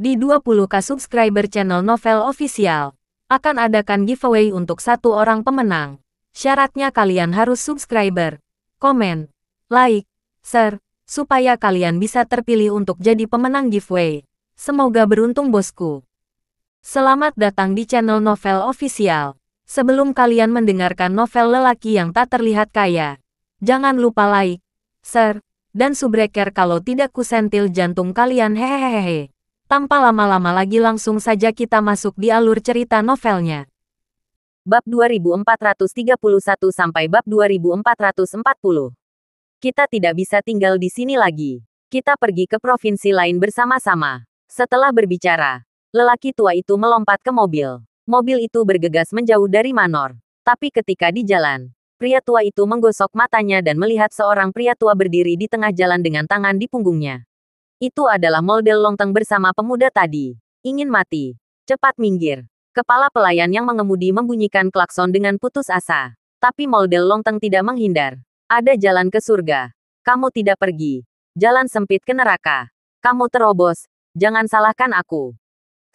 Di 20k subscriber channel Novel Official, akan adakan giveaway untuk satu orang pemenang. Syaratnya kalian harus subscriber, komen, like, share, supaya kalian bisa terpilih untuk jadi pemenang giveaway. Semoga beruntung bosku. Selamat datang di channel Novel Official. Sebelum kalian mendengarkan novel lelaki yang tak terlihat kaya, jangan lupa like, share, dan subbreaker kalau tidak kusentil jantung kalian hehehehe. Tanpa lama-lama lagi langsung saja kita masuk di alur cerita novelnya. Bab 2431 sampai bab 2440. Kita tidak bisa tinggal di sini lagi. Kita pergi ke provinsi lain bersama-sama. Setelah berbicara, lelaki tua itu melompat ke mobil. Mobil itu bergegas menjauh dari Manor. Tapi ketika di jalan, pria tua itu menggosok matanya dan melihat seorang pria tua berdiri di tengah jalan dengan tangan di punggungnya. Itu adalah Moldel Longteng bersama pemuda tadi. Ingin mati. Cepat minggir. Kepala pelayan yang mengemudi membunyikan klakson dengan putus asa. Tapi Moldel Longteng tidak menghindar. Ada jalan ke surga. Kamu tidak pergi. Jalan sempit ke neraka. Kamu terobos. Jangan salahkan aku.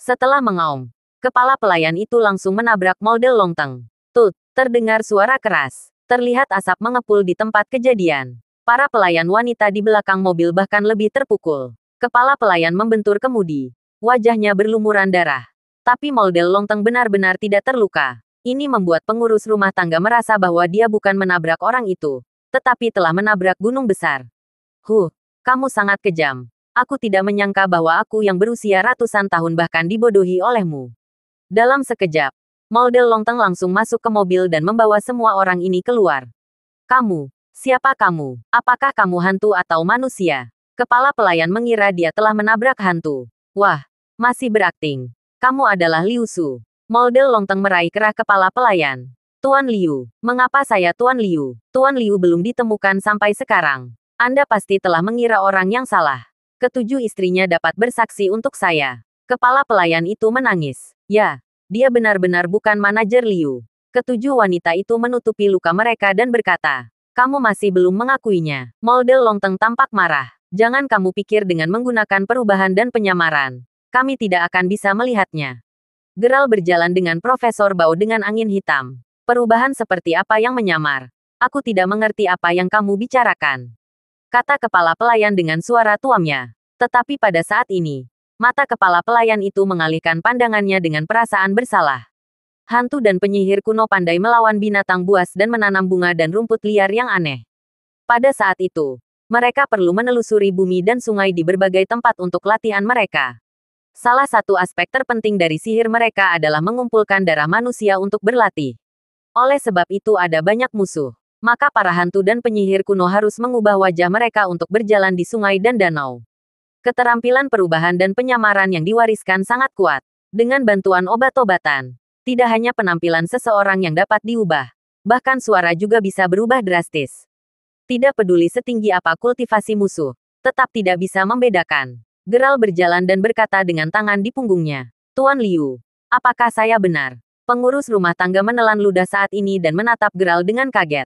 Setelah mengaum, kepala pelayan itu langsung menabrak Moldel Longteng. Tut, terdengar suara keras. Terlihat asap mengepul di tempat kejadian. Para pelayan wanita di belakang mobil bahkan lebih terpukul. Kepala pelayan membentur kemudi. Wajahnya berlumuran darah. Tapi Moldel Longteng benar-benar tidak terluka. Ini membuat pengurus rumah tangga merasa bahwa dia bukan menabrak orang itu, tetapi telah menabrak gunung besar. Kamu sangat kejam. Aku tidak menyangka bahwa aku yang berusia ratusan tahun bahkan dibodohi olehmu. Dalam sekejap, Moldel Longteng langsung masuk ke mobil dan membawa semua orang ini keluar. Kamu. Siapa kamu? Apakah kamu hantu atau manusia? Kepala pelayan mengira dia telah menabrak hantu. Wah, masih berakting. Kamu adalah Liu Su. Moldel Longteng meraih kerah kepala pelayan. Tuan Liu, mengapa saya Tuan Liu? Tuan Liu belum ditemukan sampai sekarang. Anda pasti telah mengira orang yang salah. Ketujuh istrinya dapat bersaksi untuk saya. Kepala pelayan itu menangis. Ya, dia benar-benar bukan manajer Liu. Ketujuh wanita itu menutupi luka mereka dan berkata, kamu masih belum mengakuinya. Moldel Longteng tampak marah. Jangan kamu pikir dengan menggunakan perubahan dan penyamaran, kami tidak akan bisa melihatnya. Geral berjalan dengan Profesor Bao dengan angin hitam. Perubahan seperti apa yang menyamar? Aku tidak mengerti apa yang kamu bicarakan. Kata kepala pelayan dengan suara tuamnya. Tetapi pada saat ini, mata kepala pelayan itu mengalihkan pandangannya dengan perasaan bersalah. Hantu dan penyihir kuno pandai melawan binatang buas dan menanam bunga dan rumput liar yang aneh. Pada saat itu, mereka perlu menelusuri bumi dan sungai di berbagai tempat untuk latihan mereka. Salah satu aspek terpenting dari sihir mereka adalah mengumpulkan darah manusia untuk berlatih. Oleh sebab itu ada banyak musuh. Maka para hantu dan penyihir kuno harus mengubah wajah mereka untuk berjalan di sungai dan danau. Keterampilan perubahan dan penyamaran yang diwariskan sangat kuat. Dengan bantuan obat-obatan, tidak hanya penampilan seseorang yang dapat diubah, bahkan suara juga bisa berubah drastis. Tidak peduli setinggi apa kultivasi musuh, tetap tidak bisa membedakan. Geral berjalan dan berkata dengan tangan di punggungnya, Tuan Liu, apakah saya benar? Pengurus rumah tangga menelan ludah saat ini dan menatap Geral dengan kaget.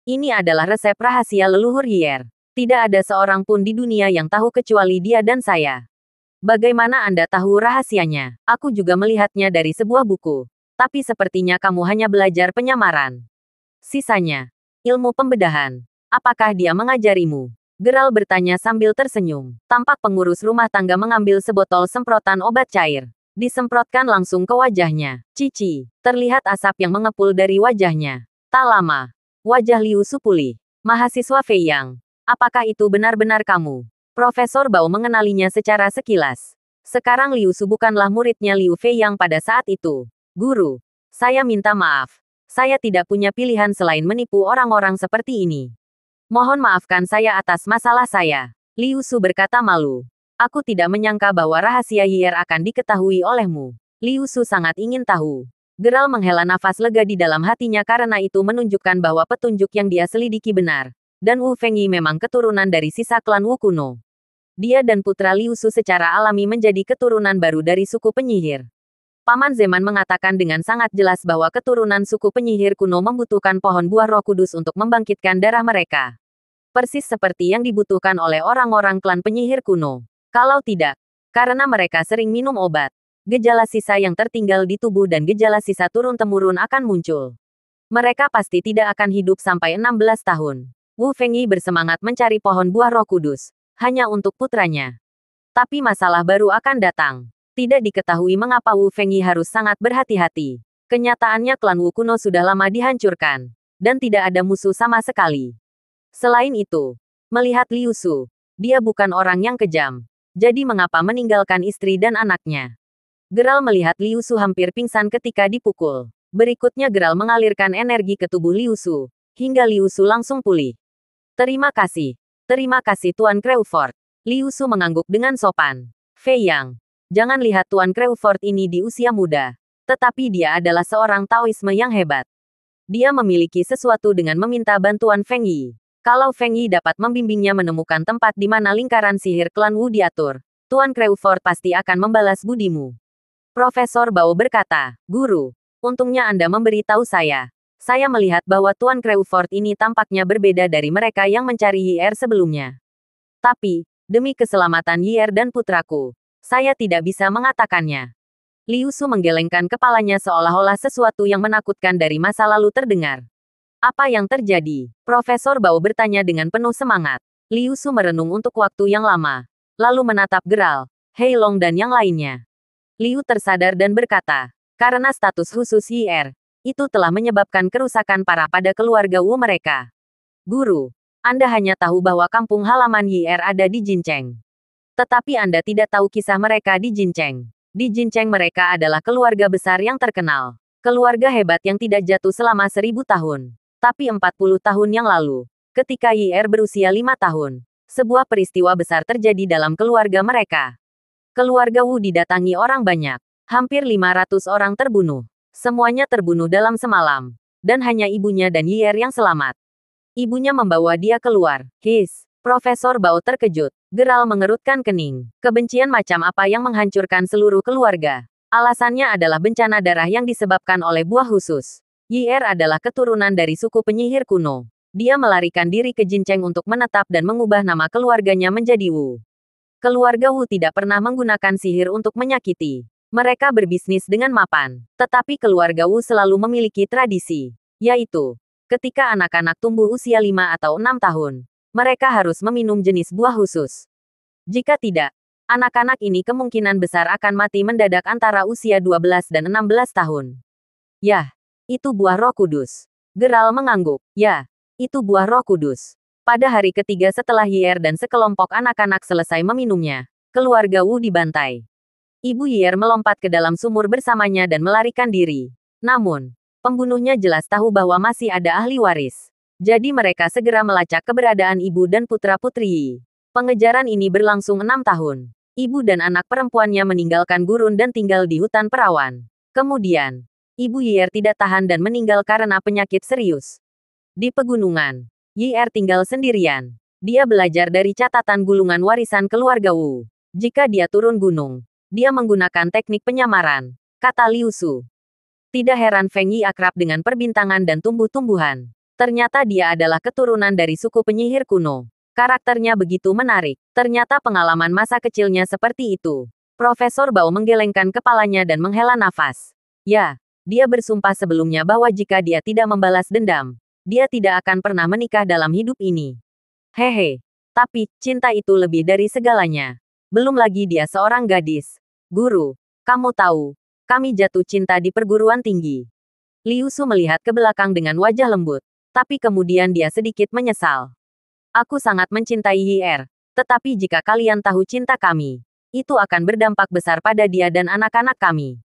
Ini adalah resep rahasia leluhur Hyer. Tidak ada seorang pun di dunia yang tahu kecuali dia dan saya. Bagaimana Anda tahu rahasianya? Aku juga melihatnya dari sebuah buku. Tapi sepertinya kamu hanya belajar penyamaran. Sisanya, ilmu pembedahan. Apakah dia mengajarimu? Geral bertanya sambil tersenyum. Tampak pengurus rumah tangga mengambil sebotol semprotan obat cair. Disemprotkan langsung ke wajahnya. Cici, terlihat asap yang mengepul dari wajahnya. Tak lama, wajah Liu Su pulih. Mahasiswa Fei Yang, apakah itu benar-benar kamu? Profesor Bao mengenalinya secara sekilas. Sekarang Liu Su bukanlah muridnya Liu Fei Yang pada saat itu. Guru, saya minta maaf. Saya tidak punya pilihan selain menipu orang-orang seperti ini. Mohon maafkan saya atas masalah saya. Liu Su berkata malu. Aku tidak menyangka bahwa rahasia Hyer akan diketahui olehmu. Liu Su sangat ingin tahu. Geral menghela nafas lega di dalam hatinya karena itu menunjukkan bahwa petunjuk yang dia selidiki benar. Dan Wu Fengyi memang keturunan dari sisa klan Wu kuno. Dia dan putra Liu Su secara alami menjadi keturunan baru dari suku penyihir. Paman Zeman mengatakan dengan sangat jelas bahwa keturunan suku penyihir kuno membutuhkan pohon buah roh kudus untuk membangkitkan darah mereka. Persis seperti yang dibutuhkan oleh orang-orang klan penyihir kuno. Kalau tidak, Karena mereka sering minum obat, gejala sisa yang tertinggal di tubuh dan gejala sisa turun-temurun akan muncul. Mereka pasti tidak akan hidup sampai 16 tahun. Wu Fengyi bersemangat mencari pohon buah Roh Kudus, hanya untuk putranya. Tapi masalah baru akan datang. Tidak diketahui mengapa Wu Fengyi harus sangat berhati-hati. Kenyataannya klan Wu kuno sudah lama dihancurkan, dan tidak ada musuh sama sekali. Selain itu, melihat Liu Su, dia bukan orang yang kejam. Jadi mengapa meninggalkan istri dan anaknya? Geral melihat Liu Su hampir pingsan ketika dipukul. Berikutnya Geral mengalirkan energi ke tubuh Liu Su, hingga Liu Su langsung pulih. Terima kasih Tuan Crawford. Liu Su mengangguk dengan sopan. Fei Yang, jangan lihat Tuan Crawford ini di usia muda. Tetapi dia adalah seorang Taoisme yang hebat. Dia memiliki sesuatu dengan meminta bantuan Feng Yi. Kalau Feng Yi dapat membimbingnya menemukan tempat di mana lingkaran sihir klan Wu diatur, Tuan Crawford pasti akan membalas budimu. Profesor Bao berkata, Guru, untungnya Anda memberitahu saya. Saya melihat bahwa Tuan Crawford ini tampaknya berbeda dari mereka yang mencari YR sebelumnya. Tapi, demi keselamatan YR dan putraku, saya tidak bisa mengatakannya. Liu Su menggelengkan kepalanya seolah-olah sesuatu yang menakutkan dari masa lalu terdengar. Apa yang terjadi? Profesor Bao bertanya dengan penuh semangat. Liu Su merenung untuk waktu yang lama, lalu menatap Geral, Hei Long dan yang lainnya. Liu tersadar dan berkata, karena status khusus YR, itu telah menyebabkan kerusakan parah pada keluarga Wu mereka. Guru, Anda hanya tahu bahwa kampung halaman YR ada di Jincheng. Tetapi Anda tidak tahu kisah mereka di Jincheng. Di Jincheng mereka adalah keluarga besar yang terkenal. Keluarga hebat yang tidak jatuh selama 1000 tahun. Tapi 40 tahun yang lalu, ketika YR berusia 5 tahun, sebuah peristiwa besar terjadi dalam keluarga mereka. Keluarga Wu didatangi orang banyak. Hampir 500 orang terbunuh. Semuanya terbunuh dalam semalam. Dan hanya ibunya dan YR yang selamat. Ibunya membawa dia keluar. Profesor Bao terkejut. Geral mengerutkan kening. Kebencian macam apa yang menghancurkan seluruh keluarga? Alasannya adalah bencana darah yang disebabkan oleh buah khusus. YR adalah keturunan dari suku penyihir kuno. Dia melarikan diri ke Jincheng untuk menetap dan mengubah nama keluarganya menjadi Wu. Keluarga Wu tidak pernah menggunakan sihir untuk menyakiti. Mereka berbisnis dengan mapan. Tetapi keluarga Wu selalu memiliki tradisi. Yaitu, ketika anak-anak tumbuh usia 5 atau 6 tahun, mereka harus meminum jenis buah khusus. Jika tidak, anak-anak ini kemungkinan besar akan mati mendadak antara usia 12 dan 16 tahun. Yah, itu buah Roh Kudus. Geral mengangguk. Ya, itu buah Roh Kudus. Pada hari ketiga setelah YR dan sekelompok anak-anak selesai meminumnya, keluarga Wu dibantai. Ibu YR melompat ke dalam sumur bersamanya dan melarikan diri. Namun, pembunuhnya jelas tahu bahwa masih ada ahli waris. Jadi mereka segera melacak keberadaan ibu dan putra-putri Yi. Pengejaran ini berlangsung 6 tahun. Ibu dan anak perempuannya meninggalkan gurun dan tinggal di hutan perawan. Kemudian, Ibu YR tidak tahan dan meninggal karena penyakit serius. Di pegunungan, YR tinggal sendirian. Dia belajar dari catatan gulungan warisan keluarga Wu. Jika dia turun gunung, dia menggunakan teknik penyamaran, kata Liu Su. Tidak heran Feng Yi akrab dengan perbintangan dan tumbuh-tumbuhan. Ternyata dia adalah keturunan dari suku penyihir kuno. Karakternya begitu menarik. Ternyata pengalaman masa kecilnya seperti itu. Profesor Bao menggelengkan kepalanya dan menghela nafas. Ya, dia bersumpah sebelumnya bahwa jika dia tidak membalas dendam, dia tidak akan pernah menikah dalam hidup ini. Hehe. Tapi, cinta itu lebih dari segalanya. Belum lagi dia seorang gadis. Guru, kamu tahu, kami jatuh cinta di perguruan tinggi. Liu Su melihat ke belakang dengan wajah lembut. Tapi kemudian dia sedikit menyesal. Aku sangat mencintai YR. Tetapi jika kalian tahu cinta kami, itu akan berdampak besar pada dia dan anak-anak kami.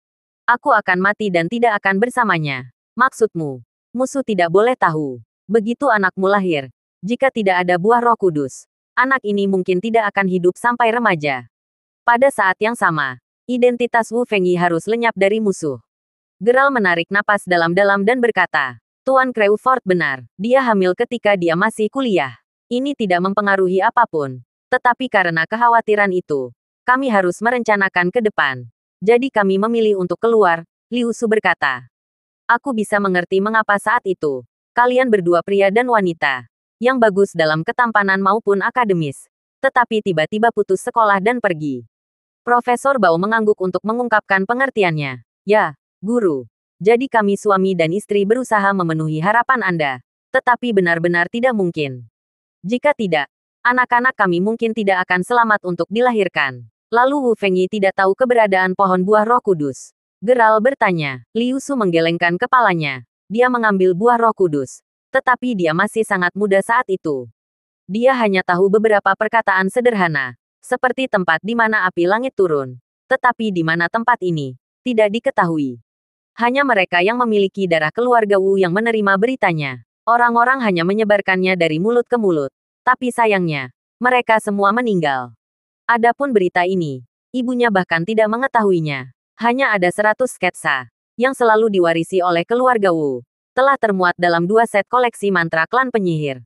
Aku akan mati dan tidak akan bersamanya. Maksudmu, musuh tidak boleh tahu. Begitu anakmu lahir, jika tidak ada buah Roh Kudus, anak ini mungkin tidak akan hidup sampai remaja. Pada saat yang sama, identitas Wu Fengyi harus lenyap dari musuh. Geral menarik napas dalam-dalam dan berkata, Tuan Crawford benar, dia hamil ketika dia masih kuliah. Ini tidak mempengaruhi apapun. Tetapi karena kekhawatiran itu, kami harus merencanakan ke depan. Jadi kami memilih untuk keluar, Liu Su berkata. Aku bisa mengerti mengapa saat itu, kalian berdua pria dan wanita, yang bagus dalam ketampanan maupun akademis, tetapi tiba-tiba putus sekolah dan pergi. Profesor Bao mengangguk untuk mengungkapkan pengertiannya. Ya, guru. Jadi kami suami dan istri berusaha memenuhi harapan Anda. Tetapi benar-benar tidak mungkin. Jika tidak, anak-anak kami mungkin tidak akan selamat untuk dilahirkan. Lalu Wu Fengyi tidak tahu keberadaan pohon buah Roh Kudus. Geral bertanya. Liu Su menggelengkan kepalanya. Dia mengambil buah Roh Kudus. Tetapi dia masih sangat muda saat itu. Dia hanya tahu beberapa perkataan sederhana. Seperti tempat di mana api langit turun. Tetapi di mana tempat ini, tidak diketahui. Hanya mereka yang memiliki darah keluarga Wu yang menerima beritanya. Orang-orang hanya menyebarkannya dari mulut ke mulut. Tapi sayangnya, mereka semua meninggal. Adapun berita ini, ibunya bahkan tidak mengetahuinya. Hanya ada 100 sketsa, yang selalu diwarisi oleh keluarga Wu. Telah termuat dalam 2 set koleksi mantra klan penyihir.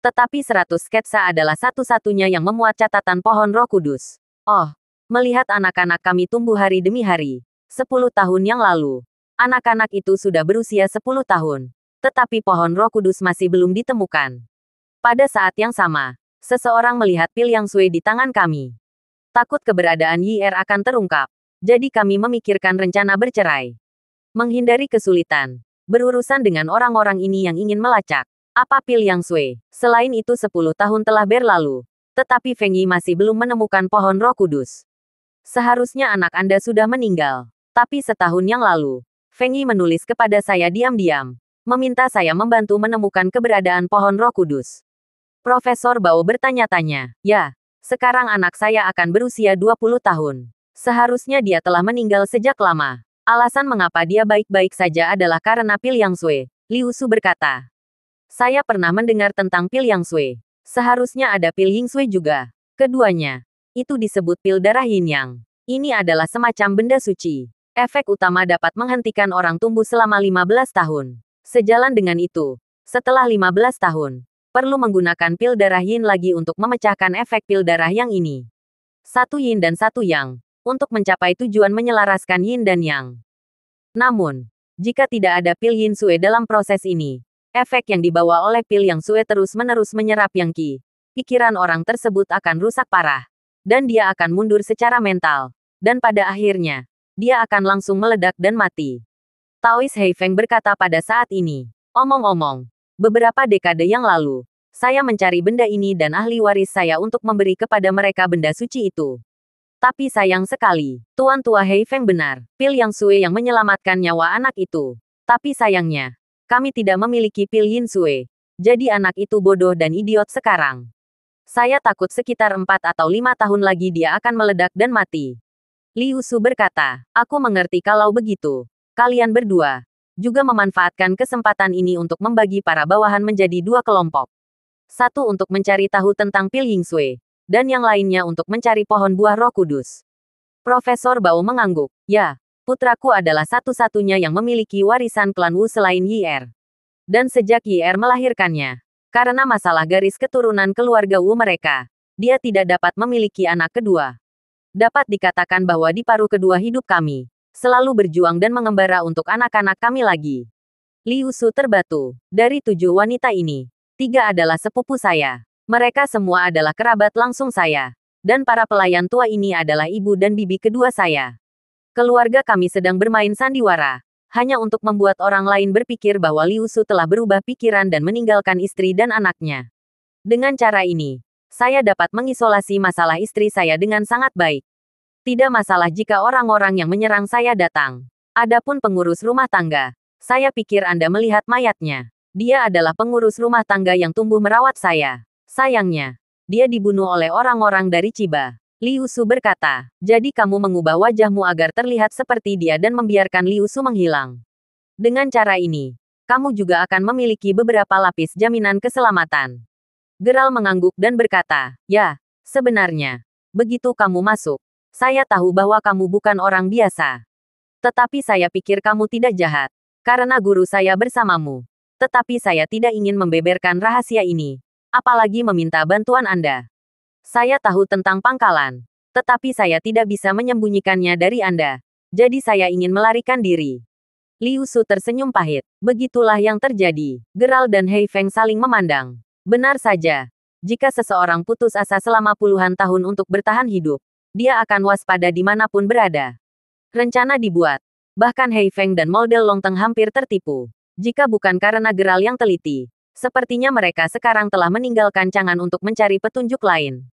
Tetapi 100 sketsa adalah satu-satunya yang memuat catatan pohon Roh Kudus. Oh, melihat anak-anak kami tumbuh hari demi hari. 10 tahun yang lalu, anak-anak itu sudah berusia 10 tahun. Tetapi pohon Roh Kudus masih belum ditemukan. Pada saat yang sama, seseorang melihat pil yang Sui di tangan kami. Takut keberadaan YR akan terungkap. Jadi kami memikirkan rencana bercerai. Menghindari kesulitan. Berurusan dengan orang-orang ini yang ingin melacak. Apa pil yang Sui? Selain itu 10 tahun telah berlalu. Tetapi Feng Yi masih belum menemukan pohon Roh Kudus. Seharusnya anak Anda sudah meninggal. Tapi setahun yang lalu, Feng Yi menulis kepada saya diam-diam. Meminta saya membantu menemukan keberadaan pohon Roh Kudus. Profesor Bao bertanya-tanya. Ya, sekarang anak saya akan berusia 20 tahun. Seharusnya dia telah meninggal sejak lama. Alasan mengapa dia baik-baik saja adalah karena pil yang Sui. Liu Su berkata. Saya pernah mendengar tentang pil yang Sui. Seharusnya ada pil Ying Sui juga. Keduanya, itu disebut pil darah Yin Yang. Ini adalah semacam benda suci. Efek utama dapat menghentikan orang tumbuh selama 15 tahun. Sejalan dengan itu, setelah 15 tahun, perlu menggunakan pil darah Yin lagi untuk memecahkan efek pil darah yang ini. 1 Yin dan 1 Yang, untuk mencapai tujuan menyelaraskan Yin dan Yang. Namun, jika tidak ada pil Yin Sui dalam proses ini, efek yang dibawa oleh pil yang Sui terus-menerus menyerap Yang Qi. Pikiran orang tersebut akan rusak parah. Dan dia akan mundur secara mental. Dan pada akhirnya, dia akan langsung meledak dan mati. Taois Hei Feng berkata pada saat ini. Omong-omong, beberapa dekade yang lalu, saya mencari benda ini dan ahli waris saya untuk memberi kepada mereka benda suci itu. Tapi sayang sekali, Tuan Tua Hei Feng benar, pil yang Sui yang menyelamatkan nyawa anak itu. Tapi sayangnya, kami tidak memiliki pil Yin Sui. Jadi anak itu bodoh dan idiot sekarang. Saya takut sekitar 4 atau 5 tahun lagi dia akan meledak dan mati. Liu Su berkata, aku mengerti kalau begitu. Kalian berdua juga memanfaatkan kesempatan ini untuk membagi para bawahan menjadi 2 kelompok. Satu untuk mencari tahu tentang pil Ying Sui, dan yang lainnya untuk mencari pohon buah Roh Kudus. Profesor Bao mengangguk. Ya, putraku adalah satu-satunya yang memiliki warisan klan Wu selain YR. Dan sejak YR melahirkannya, karena masalah garis keturunan keluarga Wu mereka, dia tidak dapat memiliki anak kedua. Dapat dikatakan bahwa di paruh kedua hidup kami, selalu berjuang dan mengembara untuk anak-anak kami lagi. Liu Su terbatu. Dari 7 wanita ini, 3 adalah sepupu saya. Mereka semua adalah kerabat langsung saya. Dan para pelayan tua ini adalah ibu dan bibi kedua saya. Keluarga kami sedang bermain sandiwara, hanya untuk membuat orang lain berpikir bahwa Liu Su telah berubah pikiran dan meninggalkan istri dan anaknya. Dengan cara ini, saya dapat mengisolasi masalah istri saya dengan sangat baik. Tidak masalah jika orang-orang yang menyerang saya datang. Adapun pengurus rumah tangga, saya pikir Anda melihat mayatnya. Dia adalah pengurus rumah tangga yang tumbuh merawat saya. Sayangnya, dia dibunuh oleh orang-orang dari Chiba. Liu Su berkata, jadi kamu mengubah wajahmu agar terlihat seperti dia dan membiarkan Liu Su menghilang. Dengan cara ini, kamu juga akan memiliki beberapa lapis jaminan keselamatan. Geral mengangguk dan berkata, ya, sebenarnya, begitu kamu masuk, saya tahu bahwa kamu bukan orang biasa. Tetapi saya pikir kamu tidak jahat, karena guru saya bersamamu. Tetapi saya tidak ingin membeberkan rahasia ini, apalagi meminta bantuan Anda. Saya tahu tentang pangkalan, tetapi saya tidak bisa menyembunyikannya dari Anda. Jadi saya ingin melarikan diri. Liu Su tersenyum pahit. Begitulah yang terjadi. Geral dan Hei Feng saling memandang. Benar saja. Jika seseorang putus asa selama puluhan tahun untuk bertahan hidup, dia akan waspada dimanapun berada. Rencana dibuat. Bahkan Hei Feng dan model Longteng hampir tertipu. Jika bukan karena Geral yang teliti, sepertinya mereka sekarang telah meninggalkan Chang'an untuk mencari petunjuk lain.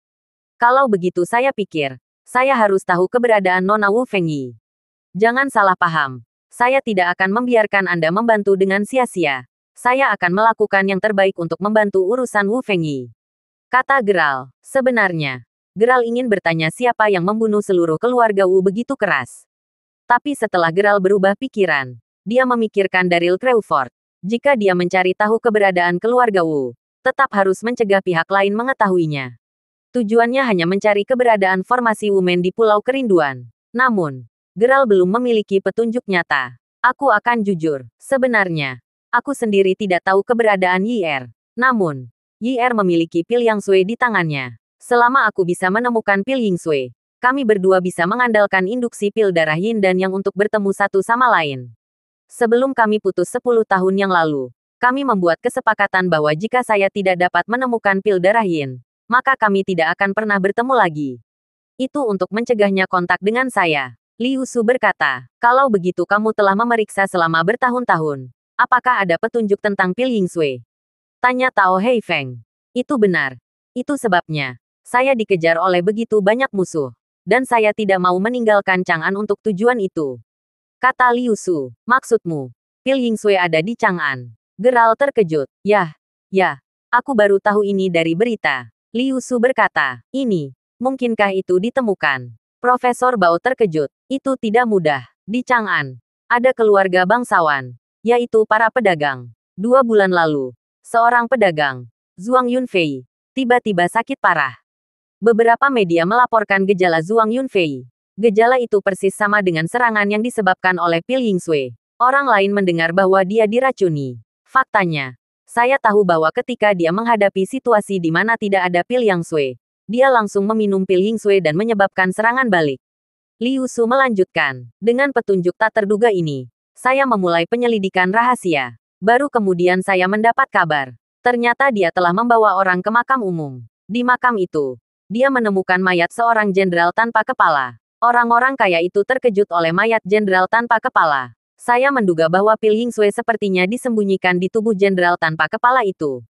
Kalau begitu saya pikir, saya harus tahu keberadaan Nona Wu Fengyi. Jangan salah paham. Saya tidak akan membiarkan Anda membantu dengan sia-sia. Saya akan melakukan yang terbaik untuk membantu urusan Wu Fengyi. Kata Geral. Sebenarnya, Geral ingin bertanya siapa yang membunuh seluruh keluarga Wu begitu keras. Tapi setelah Geral berubah pikiran, dia memikirkan Daryl Crawford. Jika dia mencari tahu keberadaan keluarga Wu, tetap harus mencegah pihak lain mengetahuinya. Tujuannya hanya mencari keberadaan formasi Wumen di Pulau Kerinduan. Namun, Geral belum memiliki petunjuk nyata. Aku akan jujur, sebenarnya, aku sendiri tidak tahu keberadaan Yi-Er. Namun, Yi-Er memiliki pil Yang Sui di tangannya. Selama aku bisa menemukan pil Ying Sui, kami berdua bisa mengandalkan induksi pil darah Yin dan Yang untuk bertemu satu sama lain. Sebelum kami putus 10 tahun yang lalu, kami membuat kesepakatan bahwa jika saya tidak dapat menemukan pil darah Yin, maka kami tidak akan pernah bertemu lagi. Itu untuk mencegahnya kontak dengan saya. Liu Su berkata, kalau begitu kamu telah memeriksa selama bertahun-tahun. Apakah ada petunjuk tentang pil Ying Sui? Tanya Tao Hei Feng. Itu benar. Itu sebabnya, saya dikejar oleh begitu banyak musuh. Dan saya tidak mau meninggalkan Chang'an untuk tujuan itu. Kata Liu Su, maksudmu, pil Ying Sui ada di Chang'an. Geral terkejut. Ya, aku baru tahu ini dari berita. Liu Su berkata, ini, mungkinkah itu ditemukan? Profesor Bao terkejut. Itu tidak mudah. Di Chang'an, ada keluarga bangsawan, yaitu para pedagang. 2 bulan lalu, seorang pedagang, Zhuang Yunfei, tiba-tiba sakit parah. Beberapa media melaporkan gejala Zhuang Yunfei. Gejala itu persis sama dengan serangan yang disebabkan oleh pil Ying Sui. Orang lain mendengar bahwa dia diracuni. Faktanya, saya tahu bahwa ketika dia menghadapi situasi di mana tidak ada pil Yang Sui, dia langsung meminum pil Ying Sui dan menyebabkan serangan balik. Liu Su melanjutkan, dengan petunjuk tak terduga ini, saya memulai penyelidikan rahasia. Baru kemudian saya mendapat kabar. Ternyata dia telah membawa orang ke makam umum. Di makam itu, dia menemukan mayat seorang jenderal tanpa kepala. Orang-orang kaya itu terkejut oleh mayat jenderal tanpa kepala. Saya menduga bahwa pil Ying Sui sepertinya disembunyikan di tubuh jenderal tanpa kepala itu.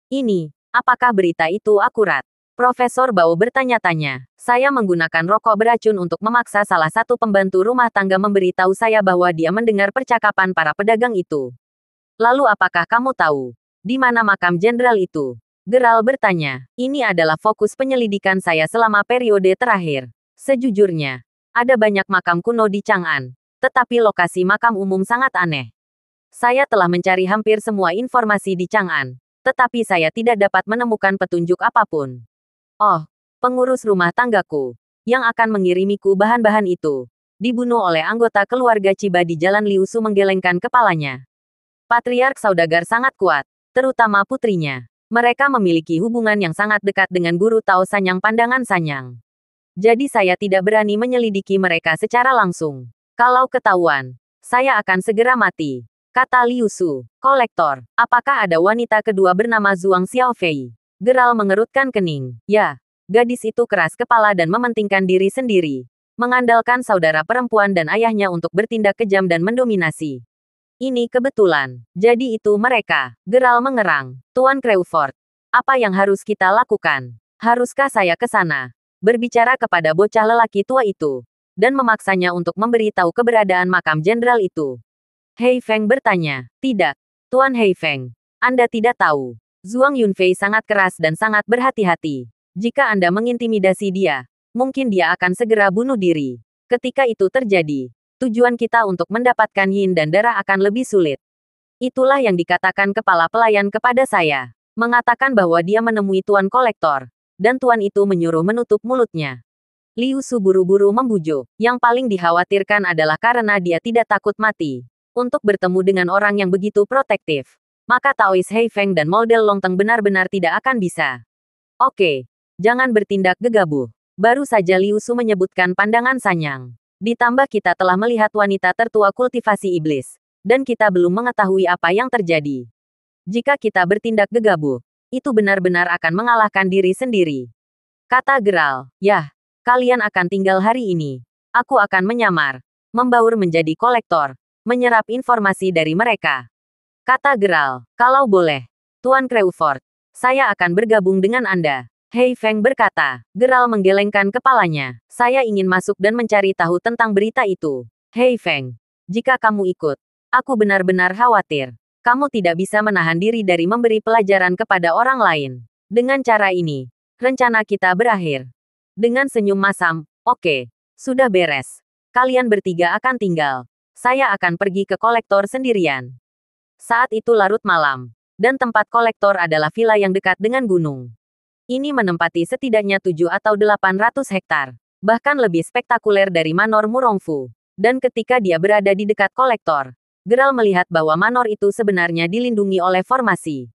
Ini, apakah berita itu akurat? Profesor Bao bertanya-tanya. Saya menggunakan rokok beracun untuk memaksa salah satu pembantu rumah tangga memberitahu saya bahwa dia mendengar percakapan para pedagang itu. Lalu apakah kamu tahu di mana makam jenderal itu? Geral bertanya. Ini adalah fokus penyelidikan saya selama periode terakhir. Sejujurnya, ada banyak makam kuno di Chang'an, tetapi lokasi makam umum sangat aneh. Saya telah mencari hampir semua informasi di Chang'an, tetapi saya tidak dapat menemukan petunjuk apapun. Oh, pengurus rumah tanggaku, yang akan mengirimiku bahan-bahan itu, dibunuh oleh anggota keluarga Chiba di Jalan Liu Su menggelengkan kepalanya. Patriark saudagar sangat kuat, terutama putrinya. Mereka memiliki hubungan yang sangat dekat dengan guru Tao Sanyang Pandangan Sanyang. Jadi saya tidak berani menyelidiki mereka secara langsung. Kalau ketahuan, saya akan segera mati. Kata Liu Su. Kolektor, apakah ada wanita kedua bernama Zhuang Xiaofei? Geral mengerutkan kening. Ya, gadis itu keras kepala dan mementingkan diri sendiri. Mengandalkan saudara perempuan dan ayahnya untuk bertindak kejam dan mendominasi. Ini kebetulan. Jadi itu mereka. Geral mengerang. Tuan Crawford, apa yang harus kita lakukan? Haruskah saya ke sana? Berbicara kepada bocah lelaki tua itu, dan memaksanya untuk memberitahu keberadaan makam jenderal itu. Hei Feng bertanya, tidak, Tuan Hei Feng, Anda tidak tahu. Zhuang Yunfei sangat keras dan sangat berhati-hati. Jika Anda mengintimidasi dia, mungkin dia akan segera bunuh diri. Ketika itu terjadi, tujuan kita untuk mendapatkan yin dan darah akan lebih sulit. Itulah yang dikatakan kepala pelayan kepada saya, mengatakan bahwa dia menemui Tuan Kolektor. Dan tuan itu menyuruh menutup mulutnya. Liu Su buru-buru membujuk. Yang paling dikhawatirkan adalah karena dia tidak takut mati. Untuk bertemu dengan orang yang begitu protektif, maka Taois Hei Feng dan model Longteng benar-benar tidak akan bisa. Oke, jangan bertindak gegabah. Baru saja Liu Su menyebutkan pandangan Sanyang. Ditambah kita telah melihat wanita tertua kultivasi iblis. Dan kita belum mengetahui apa yang terjadi. Jika kita bertindak gegabah, itu benar-benar akan mengalahkan diri sendiri. Kata Geral, yah, Kalian akan tinggal hari ini. Aku akan menyamar, membaur menjadi kolektor, menyerap informasi dari mereka. Kata Geralt, kalau boleh, Tuan Crawford, saya akan bergabung dengan Anda. Hei Feng berkata. Geralt menggelengkan kepalanya. Saya ingin masuk dan mencari tahu tentang berita itu. Hei Feng, jika kamu ikut, aku benar-benar khawatir. Kamu tidak bisa menahan diri dari memberi pelajaran kepada orang lain. Dengan cara ini, rencana kita berakhir. Dengan senyum masam, oke, sudah beres. Kalian bertiga akan tinggal. Saya akan pergi ke kolektor sendirian. Saat itu larut malam, dan tempat kolektor adalah villa yang dekat dengan gunung. Ini menempati setidaknya 7 atau 800 hektar. Bahkan lebih spektakuler dari Manor Murongfu. Dan ketika dia berada di dekat kolektor, Geralt melihat bahwa manor itu sebenarnya dilindungi oleh formasi.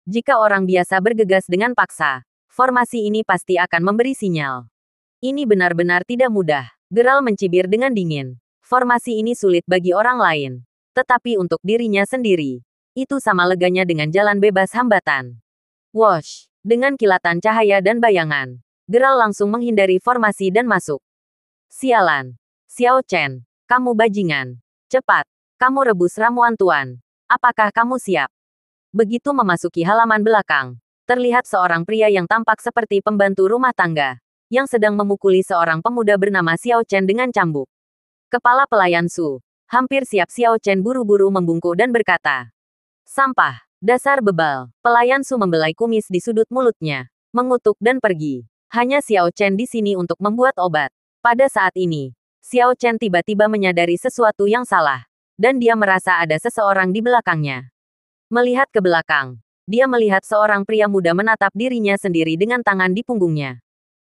Jika orang biasa bergegas dengan paksa, formasi ini pasti akan memberi sinyal. Ini benar-benar tidak mudah. Geralt mencibir dengan dingin. Formasi ini sulit bagi orang lain. Tetapi untuk dirinya sendiri, itu sama leganya dengan jalan bebas hambatan. Wosh! Dengan kilatan cahaya dan bayangan, Geralt langsung menghindari formasi dan masuk. Sialan. Xiao Chen, kamu bajingan. Cepat, kamu rebus ramuan tuan. Apakah kamu siap? Begitu memasuki halaman belakang, terlihat seorang pria yang tampak seperti pembantu rumah tangga, yang sedang memukuli seorang pemuda bernama Xiao Chen dengan cambuk. Kepala pelayan Su, hampir siap. Xiao Chen buru-buru membungkuk dan berkata, "Sampah. Dasar bebal." Pelayan Su membelai kumis di sudut mulutnya, mengutuk dan pergi. Hanya Xiao Chen di sini untuk membuat obat. Pada saat ini, Xiao Chen tiba-tiba menyadari sesuatu yang salah, dan dia merasa ada seseorang di belakangnya. Melihat ke belakang, dia melihat seorang pria muda menatap dirinya sendiri dengan tangan di punggungnya.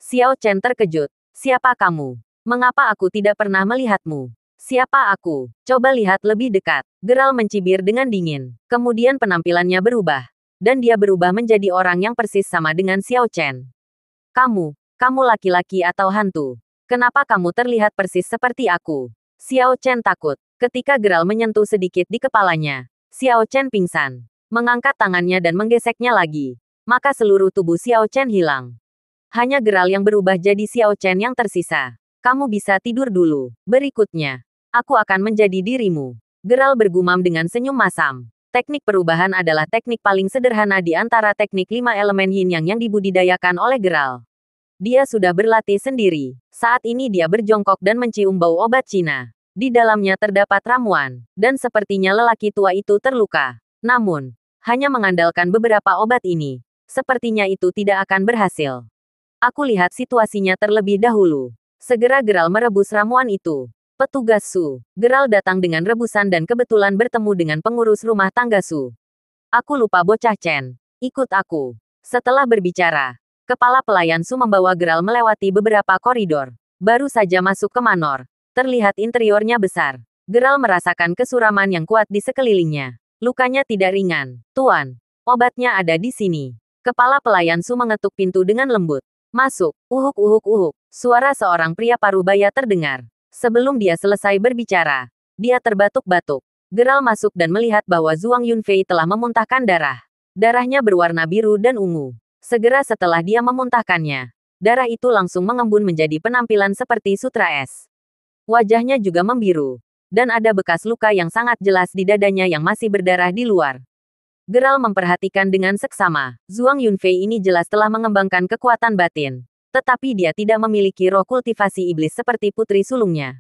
Xiao Chen terkejut. "Siapa kamu? Mengapa aku tidak pernah melihatmu?" "Siapa aku? Coba lihat lebih dekat." Geralt mencibir dengan dingin. Kemudian penampilannya berubah. Dan dia berubah menjadi orang yang persis sama dengan Xiao Chen. Kamu laki-laki atau hantu? Kenapa kamu terlihat persis seperti aku?" Xiao Chen takut. Ketika Geralt menyentuh sedikit di kepalanya, Xiao Chen pingsan. Mengangkat tangannya dan menggeseknya lagi. Maka seluruh tubuh Xiao Chen hilang. Hanya Geralt yang berubah jadi Xiao Chen yang tersisa. "Kamu bisa tidur dulu. Berikutnya, aku akan menjadi dirimu." Geralt bergumam dengan senyum masam. Teknik perubahan adalah teknik paling sederhana di antara teknik 5 elemen yin yang dibudidayakan oleh Geralt. Dia sudah berlatih sendiri. Saat ini dia berjongkok dan mencium bau obat Cina. Di dalamnya terdapat ramuan, dan sepertinya lelaki tua itu terluka. Namun, hanya mengandalkan beberapa obat ini, sepertinya itu tidak akan berhasil. "Aku lihat situasinya terlebih dahulu." Segera Geralt merebus ramuan itu. Petugas Su. Geralt datang dengan rebusan dan kebetulan bertemu dengan pengurus rumah tangga Su. "Aku lupa bocah Chen. Ikut aku." Setelah berbicara, kepala pelayan Su membawa Geralt melewati beberapa koridor. Baru saja masuk ke manor, terlihat interiornya besar. Geralt merasakan kesuraman yang kuat di sekelilingnya. Lukanya tidak ringan. "Tuan, obatnya ada di sini." Kepala pelayan Su mengetuk pintu dengan lembut. "Masuk." Uhuk uhuk uhuk. Suara seorang pria parubaya terdengar. Sebelum dia selesai berbicara, dia terbatuk-batuk. Geralt masuk dan melihat bahwa Zhuang Yunfei telah memuntahkan darah. Darahnya berwarna biru dan ungu. Segera setelah dia memuntahkannya, darah itu langsung mengembun menjadi penampilan seperti sutra es. Wajahnya juga membiru, dan ada bekas luka yang sangat jelas di dadanya yang masih berdarah di luar. Geralt memperhatikan dengan seksama. Zhuang Yunfei ini jelas telah mengembangkan kekuatan batin. Tetapi dia tidak memiliki roh kultivasi iblis seperti putri sulungnya.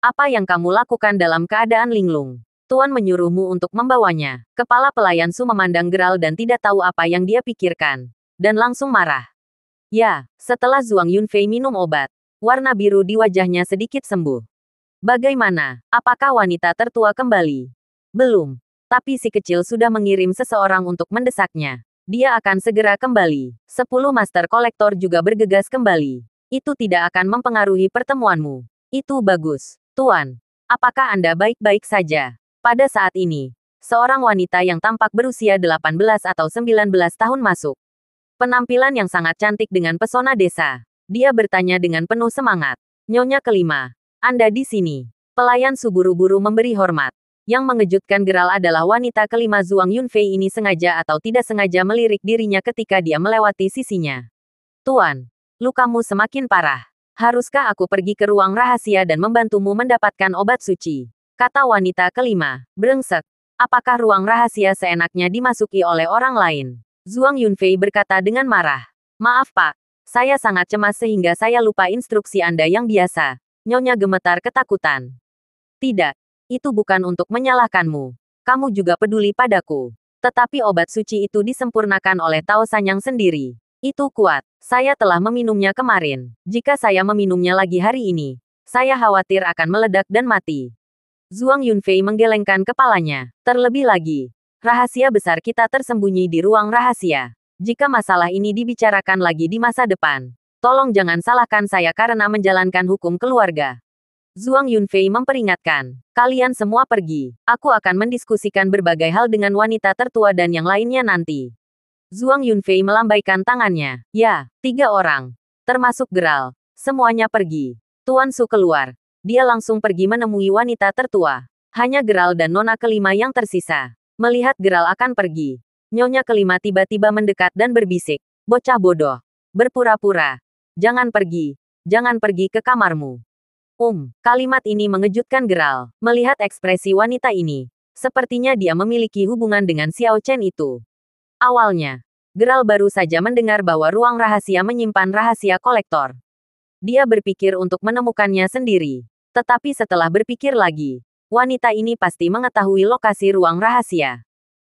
"Apa yang kamu lakukan dalam keadaan linglung? Tuan menyuruhmu untuk membawanya." Kepala pelayan Su memandang Geralt dan tidak tahu apa yang dia pikirkan. Dan langsung marah. Ya, setelah Zhuang Yunfei minum obat, warna biru di wajahnya sedikit sembuh. "Bagaimana? Apakah wanita tertua kembali?" "Belum. Tapi si kecil sudah mengirim seseorang untuk mendesaknya. Dia akan segera kembali." 10 master kolektor juga bergegas kembali. "Itu tidak akan mempengaruhi pertemuanmu." "Itu bagus. Tuan, apakah Anda baik-baik saja?" Pada saat ini, seorang wanita yang tampak berusia 18 atau 19 tahun masuk. Penampilan yang sangat cantik dengan pesona desa. Dia bertanya dengan penuh semangat. "Nyonya kelima, Anda di sini." Pelayan Su buru-buru memberi hormat. Yang mengejutkan Geralt adalah wanita kelima Zhuang Yunfei ini sengaja atau tidak sengaja melirik dirinya ketika dia melewati sisinya. "Tuan, lukamu semakin parah." Haruskah aku pergi ke ruang rahasia dan membantumu mendapatkan obat suci? Kata wanita kelima. Brengsek. Apakah ruang rahasia seenaknya dimasuki oleh orang lain? Zhuang Yunfei berkata dengan marah. Maaf Pak, saya sangat cemas sehingga saya lupa instruksi Anda yang biasa. Nyonya gemetar ketakutan. Tidak, itu bukan untuk menyalahkanmu. Kamu juga peduli padaku. Tetapi obat suci itu disempurnakan oleh Tao Sanyang sendiri. Itu kuat. Saya telah meminumnya kemarin. Jika saya meminumnya lagi hari ini, saya khawatir akan meledak dan mati. Zhuang Yunfei menggelengkan kepalanya. Terlebih lagi, rahasia besar kita tersembunyi di ruang rahasia. Jika masalah ini dibicarakan lagi di masa depan, tolong jangan salahkan saya karena menjalankan hukum keluarga. Zhuang Yunfei memperingatkan. Kalian semua pergi. Aku akan mendiskusikan berbagai hal dengan wanita tertua dan yang lainnya nanti. Zhuang Yunfei melambaikan tangannya. Ya, 3 orang. Termasuk Geralt. Semuanya pergi. Tuan Su keluar. Dia langsung pergi menemui wanita tertua. Hanya Geralt dan nona kelima yang tersisa. Melihat Geralt akan pergi, nyonya kelima tiba-tiba mendekat dan berbisik. Bocah bodoh. Berpura-pura. Jangan pergi. Jangan pergi ke kamarmu. Kalimat ini mengejutkan Geralt. Melihat ekspresi wanita ini, sepertinya dia memiliki hubungan dengan Xiao Chen itu. Awalnya, Geralt baru saja mendengar bahwa ruang rahasia menyimpan rahasia kolektor. Dia berpikir untuk menemukannya sendiri. Tetapi setelah berpikir lagi, wanita ini pasti mengetahui lokasi ruang rahasia.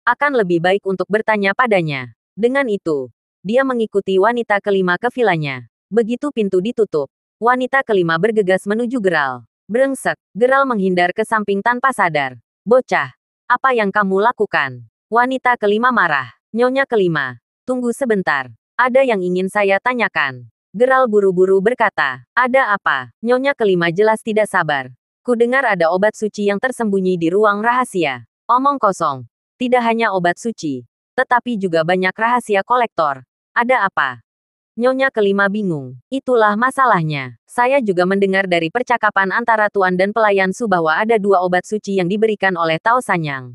Akan lebih baik untuk bertanya padanya. Dengan itu, dia mengikuti wanita kelima ke vilanya. Begitu pintu ditutup, wanita kelima bergegas menuju Geralt. Brengsek, Geralt menghindar ke samping tanpa sadar. Bocah, apa yang kamu lakukan? Wanita kelima marah. Nyonya kelima, tunggu sebentar. Ada yang ingin saya tanyakan. Geralt buru-buru berkata, ada apa? Nyonya kelima jelas tidak sabar. Ku dengar ada obat suci yang tersembunyi di ruang rahasia. Omong kosong. Tidak hanya obat suci, tetapi juga banyak rahasia kolektor. Ada apa? Nyonya kelima bingung. Itulah masalahnya. Saya juga mendengar dari percakapan antara Tuan dan pelayan Su bahwa ada 2 obat suci yang diberikan oleh Tao Sanyang.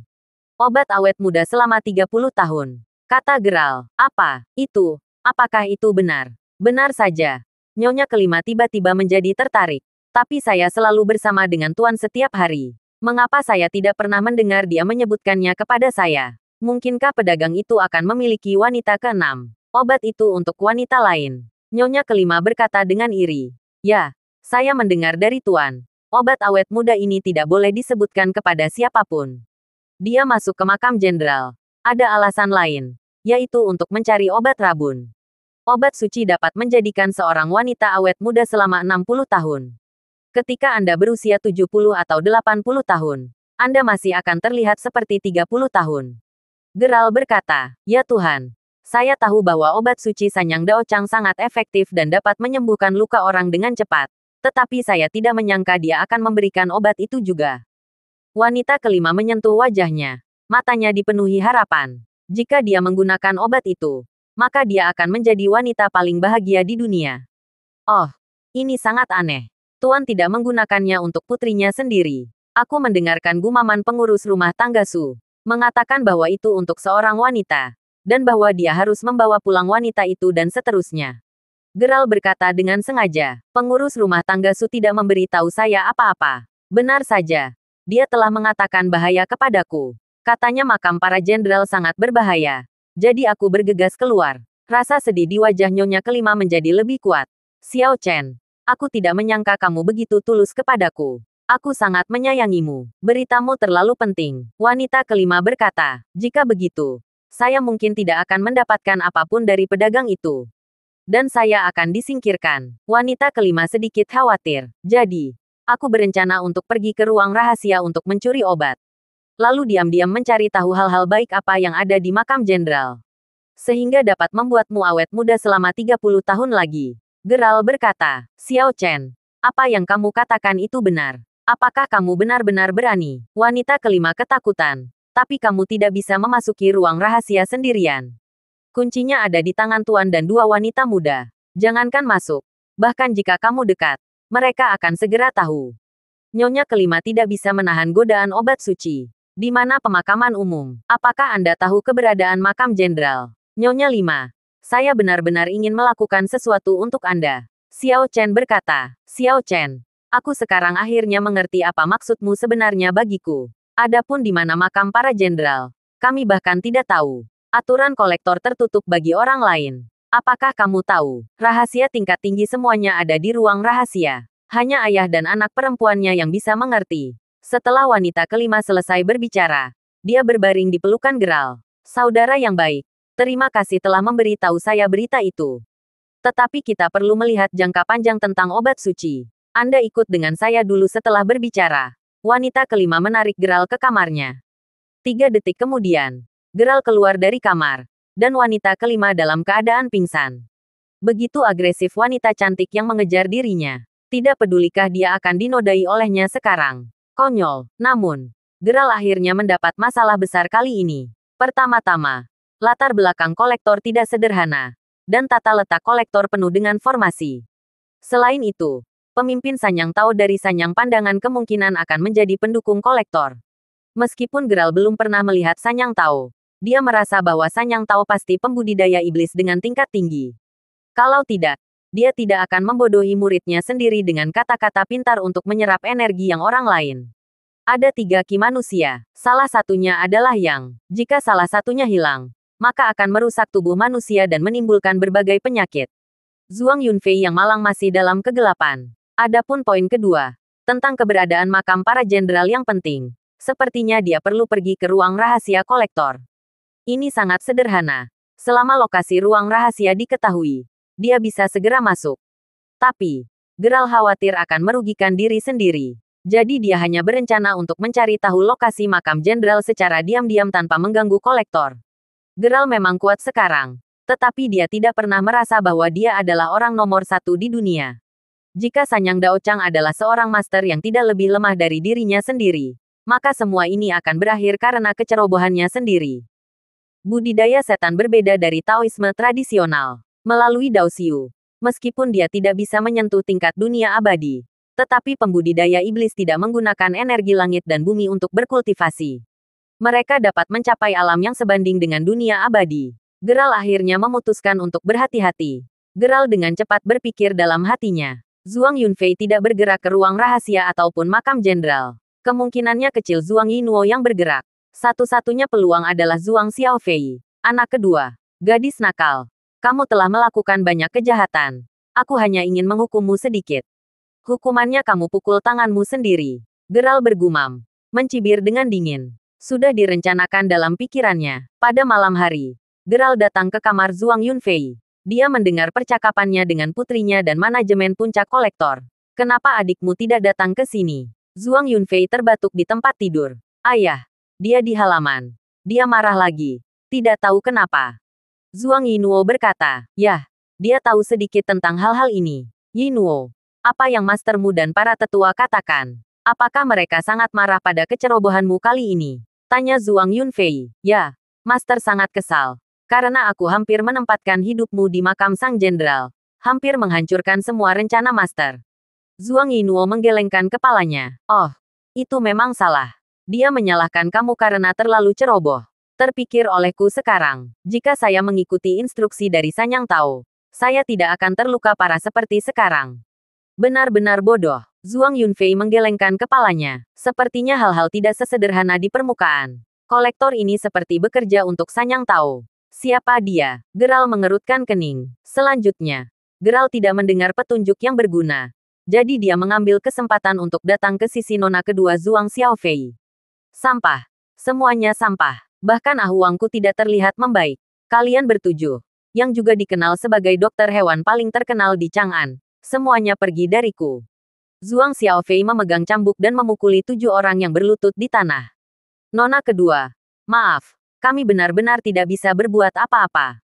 Obat awet muda selama 30 tahun. Kata Geralt. Apa? Itu? Apakah itu benar? Benar saja. Nyonya kelima tiba-tiba menjadi tertarik. Tapi saya selalu bersama dengan Tuan setiap hari. Mengapa saya tidak pernah mendengar dia menyebutkannya kepada saya? Mungkinkah pedagang itu akan memiliki wanita ke-6? Obat itu untuk wanita lain. Nyonya kelima berkata dengan iri. Ya, saya mendengar dari Tuan. Obat awet muda ini tidak boleh disebutkan kepada siapapun. Dia masuk ke makam jenderal. Ada alasan lain, yaitu untuk mencari obat rabun. Obat suci dapat menjadikan seorang wanita awet muda selama 60 tahun. Ketika Anda berusia 70 atau 80 tahun, Anda masih akan terlihat seperti 30 tahun. Geralt berkata, ya Tuhan, saya tahu bahwa obat suci Sanyang Daochang sangat efektif dan dapat menyembuhkan luka orang dengan cepat. Tetapi saya tidak menyangka dia akan memberikan obat itu juga. Wanita kelima menyentuh wajahnya. Matanya dipenuhi harapan. Jika dia menggunakan obat itu, maka dia akan menjadi wanita paling bahagia di dunia. Oh, ini sangat aneh. Tuan tidak menggunakannya untuk putrinya sendiri. Aku mendengarkan gumaman pengurus rumah tangga Su, mengatakan bahwa itu untuk seorang wanita, dan bahwa dia harus membawa pulang wanita itu dan seterusnya. Geralt berkata dengan sengaja, pengurus rumah tangga Su tidak memberitahu saya apa-apa. Benar saja. Dia telah mengatakan bahaya kepadaku. Katanya makam para jenderal sangat berbahaya. Jadi aku bergegas keluar. Rasa sedih di wajah nyonya kelima menjadi lebih kuat. Xiao Chen, aku tidak menyangka kamu begitu tulus kepadaku. Aku sangat menyayangimu. Beritamu terlalu penting. Wanita kelima berkata, jika begitu, saya mungkin tidak akan mendapatkan apapun dari pedagang itu. Dan saya akan disingkirkan. Wanita kelima sedikit khawatir. Jadi, aku berencana untuk pergi ke ruang rahasia untuk mencuri obat. Lalu diam-diam mencari tahu hal-hal baik apa yang ada di makam jenderal. Sehingga dapat membuatmu awet muda selama 30 tahun lagi. Geralt berkata, Xiao Chen, apa yang kamu katakan itu benar. Apakah kamu benar-benar berani? Wanita kelima ketakutan. Tapi kamu tidak bisa memasuki ruang rahasia sendirian. Kuncinya ada di tangan Tuan dan 2 wanita muda. Jangankan masuk. Bahkan jika kamu dekat, mereka akan segera tahu. Nyonya kelima tidak bisa menahan godaan obat suci. Di mana pemakaman umum? Apakah Anda tahu keberadaan makam jenderal? Nyonya 5. Saya benar-benar ingin melakukan sesuatu untuk Anda. Xiao Chen berkata, Xiao Chen, aku sekarang akhirnya mengerti apa maksudmu sebenarnya bagiku. Adapun di mana makam para jenderal, kami bahkan tidak tahu. Aturan kolektor tertutup bagi orang lain. Apakah kamu tahu, rahasia tingkat tinggi semuanya ada di ruang rahasia. Hanya ayah dan anak perempuannya yang bisa mengerti. Setelah wanita kelima selesai berbicara, dia berbaring di pelukan Geralt. Saudara yang baik, terima kasih telah memberi tahu saya berita itu. Tetapi kita perlu melihat jangka panjang tentang obat suci. Anda ikut dengan saya dulu setelah berbicara. Wanita kelima menarik Geralt ke kamarnya. 3 detik kemudian, Geralt keluar dari kamar, dan wanita kelima dalam keadaan pingsan. Begitu agresif wanita cantik yang mengejar dirinya. Tidak pedulikah dia akan dinodai olehnya sekarang. Konyol, namun, Geralt akhirnya mendapat masalah besar kali ini. Pertama-tama, latar belakang kolektor tidak sederhana, dan tata letak kolektor penuh dengan formasi. Selain itu, pemimpin Sanyang Tao dari Sanyang Pandangan kemungkinan akan menjadi pendukung kolektor. Meskipun Geralt belum pernah melihat Sanyang Tao, dia merasa bahwa Sanyang Tao pasti pembudidaya iblis dengan tingkat tinggi. Kalau tidak, dia tidak akan membodohi muridnya sendiri dengan kata-kata pintar untuk menyerap energi yang orang lain. Ada 3 ki manusia, salah satunya adalah Yang. Jika salah satunya hilang, maka akan merusak tubuh manusia dan menimbulkan berbagai penyakit. Zhuang Yunfei yang malang masih dalam kegelapan. Adapun poin kedua, tentang keberadaan makam para jenderal yang penting. Sepertinya dia perlu pergi ke ruang rahasia kolektor. Ini sangat sederhana. Selama lokasi ruang rahasia diketahui, dia bisa segera masuk. Tapi, Geralt khawatir akan merugikan diri sendiri. Jadi dia hanya berencana untuk mencari tahu lokasi makam jenderal secara diam-diam tanpa mengganggu kolektor. Geralt memang kuat sekarang, tetapi dia tidak pernah merasa bahwa dia adalah orang nomor 1 di dunia. Jika Sanyang Daochang adalah seorang master yang tidak lebih lemah dari dirinya sendiri, maka semua ini akan berakhir karena kecerobohannya sendiri. Budidaya setan berbeda dari Taoisme tradisional. Melalui Dao Xiu, meskipun dia tidak bisa menyentuh tingkat dunia abadi, tetapi pembudidaya iblis tidak menggunakan energi langit dan bumi untuk berkultivasi. Mereka dapat mencapai alam yang sebanding dengan dunia abadi. Geralt akhirnya memutuskan untuk berhati-hati. Geralt dengan cepat berpikir dalam hatinya. Zhuang Yunfei tidak bergerak ke ruang rahasia ataupun makam jenderal. Kemungkinannya kecil Zhuang Yinuo yang bergerak. Satu-satunya peluang adalah Zhuang Xiaofei. Anak kedua, gadis nakal. Kamu telah melakukan banyak kejahatan. Aku hanya ingin menghukummu sedikit. Hukumannya kamu pukul tanganmu sendiri. Geralt bergumam, mencibir dengan dingin. Sudah direncanakan dalam pikirannya. Pada malam hari, Geralt datang ke kamar Zhuang Yunfei. Dia mendengar percakapannya dengan putrinya dan manajemen puncak kolektor. Kenapa adikmu tidak datang ke sini? Zhuang Yunfei terbatuk di tempat tidur. Ayah, dia di halaman. Dia marah lagi. Tidak tahu kenapa. Zhuang Yinuo berkata, yah, dia tahu sedikit tentang hal-hal ini. Yinuo, apa yang mastermu dan para tetua katakan? Apakah mereka sangat marah pada kecerobohanmu kali ini? Tanya Zhuang Yunfei. Ya, master sangat kesal. Karena aku hampir menempatkan hidupmu di makam sang jenderal. Hampir menghancurkan semua rencana master. Zhuang Yinuo menggelengkan kepalanya. Oh, itu memang salah. Dia menyalahkan kamu karena terlalu ceroboh. Terpikir olehku sekarang, jika saya mengikuti instruksi dari Sanyang Tao, saya tidak akan terluka parah seperti sekarang. Benar-benar bodoh. Zhuang Yunfei menggelengkan kepalanya. Sepertinya hal-hal tidak sesederhana di permukaan. Kolektor ini seperti bekerja untuk Sanyang Tao. Siapa dia? Geralt mengerutkan kening. Selanjutnya, Geralt tidak mendengar petunjuk yang berguna. Jadi dia mengambil kesempatan untuk datang ke sisi nona kedua Zhuang Xiaofei. Sampah. Semuanya sampah. Bahkan ahuangku tidak terlihat membaik. Kalian bertujuh, yang juga dikenal sebagai dokter hewan paling terkenal di Chang'an, semuanya pergi dariku. Zhuang Xiaofei memegang cambuk dan memukuli 7 orang yang berlutut di tanah. Nona kedua, maaf, kami benar-benar tidak bisa berbuat apa-apa.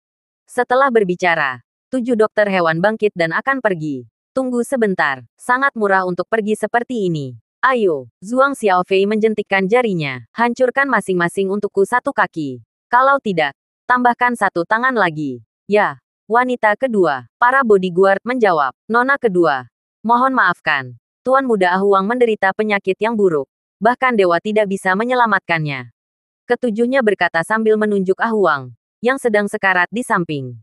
Setelah berbicara, 7 dokter hewan bangkit dan akan pergi. Tunggu sebentar, sangat murah untuk pergi seperti ini. Ayo, Zhuang Xiaofei menjentikkan jarinya. Hancurkan masing-masing untukku 1 kaki. Kalau tidak, tambahkan 1 tangan lagi. Ya, wanita kedua, para bodyguard menjawab. Nona kedua, mohon maafkan. Tuan Muda Ahuang menderita penyakit yang buruk. Bahkan dewa tidak bisa menyelamatkannya. Ketujuhnya berkata sambil menunjuk Ahuang, yang sedang sekarat di samping.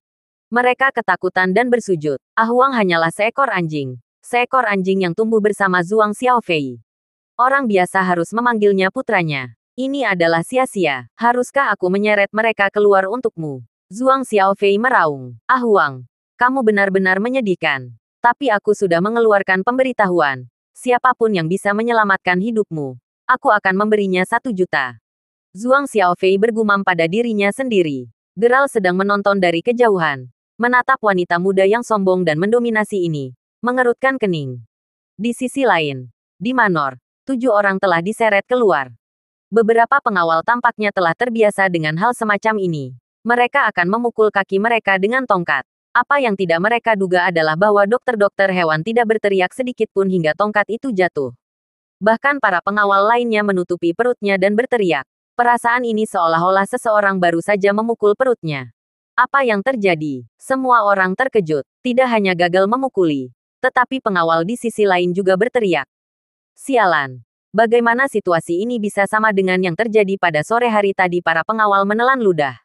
Mereka ketakutan dan bersujud. Ah Huang hanyalah seekor anjing. Seekor anjing yang tumbuh bersama Zhuang Xiaofei. Orang biasa harus memanggilnya putranya. Ini adalah sia-sia. Haruskah aku menyeret mereka keluar untukmu? Zhuang Xiaofei meraung. Ah Huang, kamu benar-benar menyedihkan. Tapi aku sudah mengeluarkan pemberitahuan. Siapapun yang bisa menyelamatkan hidupmu, aku akan memberinya 1 juta. Zhuang Xiaofei bergumam pada dirinya sendiri. Gerald sedang menonton dari kejauhan. Menatap wanita muda yang sombong dan mendominasi ini. Mengerutkan kening. Di sisi lain, di Manor, 7 orang telah diseret keluar. Beberapa pengawal tampaknya telah terbiasa dengan hal semacam ini. Mereka akan memukul kaki mereka dengan tongkat. Apa yang tidak mereka duga adalah bahwa dokter-dokter hewan tidak berteriak sedikit pun hingga tongkat itu jatuh. Bahkan para pengawal lainnya menutupi perutnya dan berteriak. Perasaan ini seolah-olah seseorang baru saja memukul perutnya. Apa yang terjadi? Semua orang terkejut. Tidak hanya gagal memukuli, tetapi pengawal di sisi lain juga berteriak. Sialan. Bagaimana situasi ini bisa sama dengan yang terjadi pada sore hari tadi? Para pengawal menelan ludah.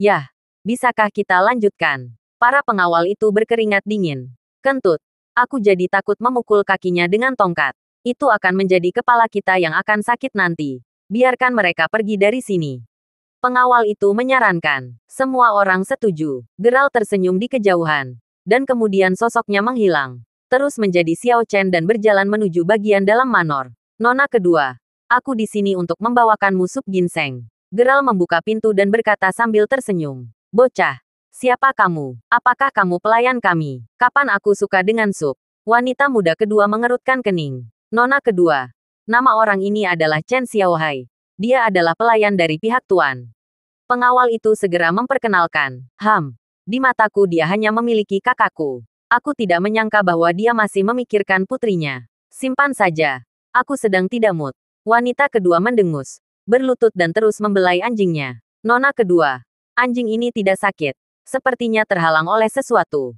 Yah, bisakah kita lanjutkan? Para pengawal itu berkeringat dingin. Kentut. Aku jadi takut memukul kakinya dengan tongkat. Itu akan menjadi kepala kita yang akan sakit nanti. Biarkan mereka pergi dari sini. Pengawal itu menyarankan. Semua orang setuju. Gerald tersenyum di kejauhan. Dan kemudian sosoknya menghilang. Terus menjadi Xiao Chen dan berjalan menuju bagian dalam manor. Nona kedua. Aku di sini untuk membawakanmu sup ginseng. Gerald membuka pintu dan berkata sambil tersenyum. Bocah. Siapa kamu? Apakah kamu pelayan kami? Kapan aku suka dengan sup? Wanita muda kedua mengerutkan kening. Nona kedua. Nama orang ini adalah Chen Xiaohai. Dia adalah pelayan dari pihak tuan. Pengawal itu segera memperkenalkan. Di mataku dia hanya memiliki kakakku. Aku tidak menyangka bahwa dia masih memikirkan putrinya. Simpan saja. Aku sedang tidak mood. Wanita kedua mendengus. Berlutut dan terus membelai anjingnya. Nona kedua. Anjing ini tidak sakit. Sepertinya terhalang oleh sesuatu.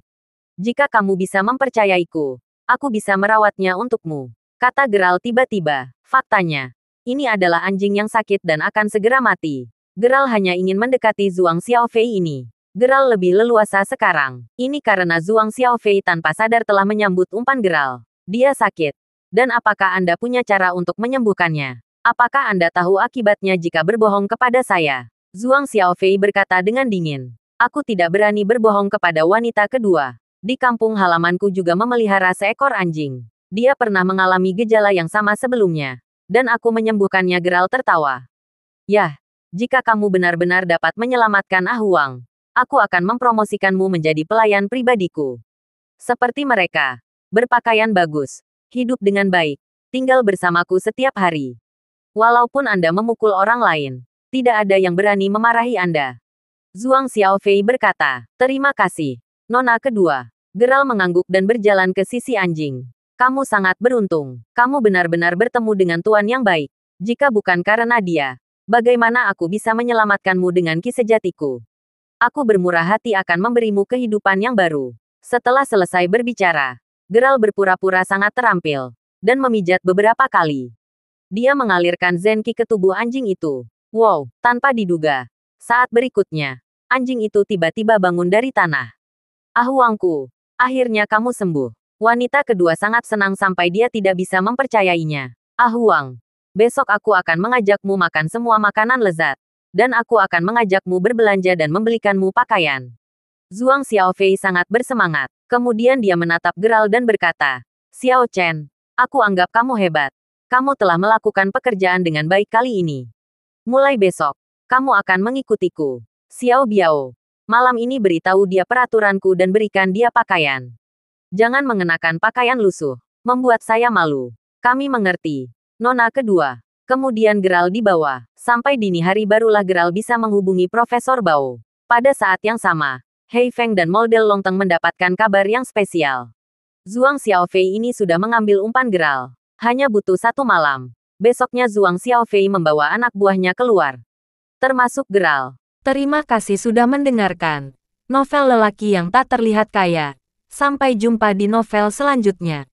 Jika kamu bisa mempercayaiku, aku bisa merawatnya untukmu. Kata Gerald tiba-tiba. Faktanya, ini adalah anjing yang sakit dan akan segera mati. Gerald hanya ingin mendekati Zhuang Xiaofei ini. Gerald lebih leluasa sekarang. Ini karena Zhuang Xiaofei tanpa sadar telah menyambut umpan Gerald. Dia sakit. Dan apakah Anda punya cara untuk menyembuhkannya? Apakah Anda tahu akibatnya jika berbohong kepada saya? Zhuang Xiaofei berkata dengan dingin. Aku tidak berani berbohong kepada wanita kedua. Di kampung halamanku juga memelihara seekor anjing. Dia pernah mengalami gejala yang sama sebelumnya. Dan aku menyembuhkannya. Gerald tertawa. Yah, jika kamu benar-benar dapat menyelamatkan Ah Huang, aku akan mempromosikanmu menjadi pelayan pribadiku. Seperti mereka. Berpakaian bagus. Hidup dengan baik. Tinggal bersamaku setiap hari. Walaupun Anda memukul orang lain, tidak ada yang berani memarahi Anda. Zhuang Xiaofei berkata. Terima kasih. Nona kedua. Gerald mengangguk dan berjalan ke sisi anjing. Kamu sangat beruntung. Kamu benar-benar bertemu dengan tuan yang baik. Jika bukan karena dia, bagaimana aku bisa menyelamatkanmu dengan ki sejatiku? Aku bermurah hati akan memberimu kehidupan yang baru. Setelah selesai berbicara, Gerald berpura-pura sangat terampil dan memijat beberapa kali. Dia mengalirkan Zen Qi ke tubuh anjing itu. Wow, tanpa diduga. Saat berikutnya, anjing itu tiba-tiba bangun dari tanah. Ah Huangku, akhirnya kamu sembuh. Wanita kedua sangat senang sampai dia tidak bisa mempercayainya. Ah Huang, besok aku akan mengajakmu makan semua makanan lezat. Dan aku akan mengajakmu berbelanja dan membelikanmu pakaian. Zhuang Xiaofei sangat bersemangat. Kemudian dia menatap Gerald dan berkata, Xiao Chen, aku anggap kamu hebat. Kamu telah melakukan pekerjaan dengan baik kali ini. Mulai besok, kamu akan mengikutiku. Xiao Biao, malam ini beritahu dia peraturanku dan berikan dia pakaian. Jangan mengenakan pakaian lusuh. Membuat saya malu. Kami mengerti. Nona kedua. Kemudian Gerald dibawa. Sampai dini hari barulah Gerald bisa menghubungi Profesor Bao. Pada saat yang sama, Hei Feng dan model Longteng mendapatkan kabar yang spesial. Zhuang Xiaofei ini sudah mengambil umpan Gerald. Hanya butuh 1 malam. Besoknya Zhuang Xiaofei membawa anak buahnya keluar. Termasuk Gerald. Terima kasih sudah mendengarkan novel lelaki yang tak terlihat kaya. Sampai jumpa di novel selanjutnya.